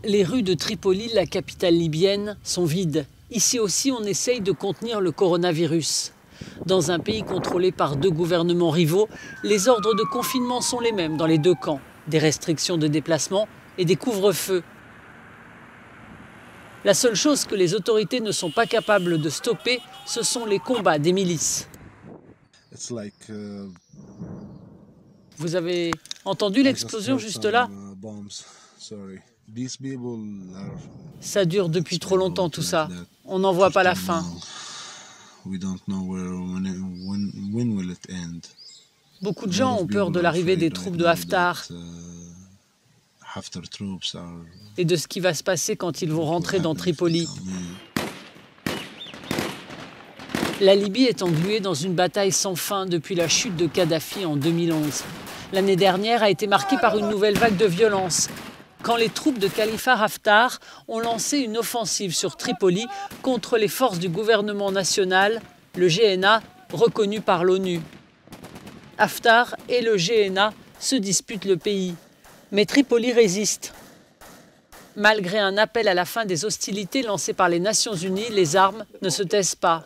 Les rues de Tripoli, la capitale libyenne, sont vides. Ici aussi, on essaye de contenir le coronavirus. Dans un pays contrôlé par deux gouvernements rivaux, les ordres de confinement sont les mêmes dans les deux camps. Des restrictions de déplacement et des couvre-feux. La seule chose que les autorités ne sont pas capables de stopper, ce sont les combats des milices. Vous avez entendu l'explosion juste là? Ça dure depuis trop longtemps tout ça. On n'en voit pas la fin. Beaucoup de gens ont peur de l'arrivée des troupes de Haftar et de ce qui va se passer quand ils vont rentrer dans Tripoli. La Libye est engluée dans une bataille sans fin depuis la chute de Kadhafi en 2011. L'année dernière a été marquée par une nouvelle vague de violence, quand les troupes de Khalifa Haftar ont lancé une offensive sur Tripoli contre les forces du gouvernement national, le GNA, reconnu par l'ONU. Haftar et le GNA se disputent le pays, mais Tripoli résiste. Malgré un appel à la fin des hostilités lancé par les Nations Unies, les armes ne se taisent pas.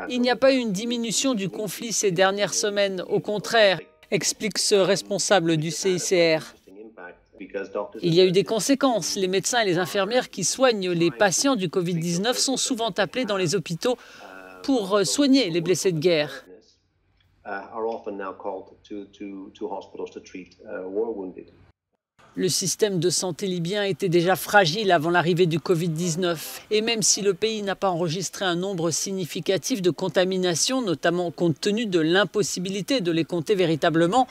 Il n'y a pas eu une diminution du conflit ces dernières semaines, au contraire, explique ce responsable du CICR. Il y a eu des conséquences. Les médecins et les infirmières qui soignent les patients du Covid-19 sont souvent appelés dans les hôpitaux pour soigner les blessés de guerre. Le système de santé libyen était déjà fragile avant l'arrivée du Covid-19. Et même si le pays n'a pas enregistré un nombre significatif de contaminations, notamment compte tenu de l'impossibilité de les compter véritablement,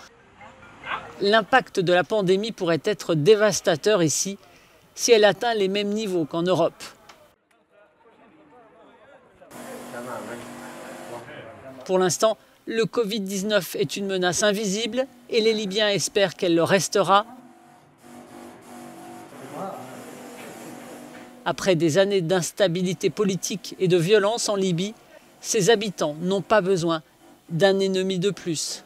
l'impact de la pandémie pourrait être dévastateur ici si elle atteint les mêmes niveaux qu'en Europe. Pour l'instant, le Covid-19 est une menace invisible et les Libyens espèrent qu'elle le restera. Après des années d'instabilité politique et de violence en Libye, ses habitants n'ont pas besoin d'un ennemi de plus.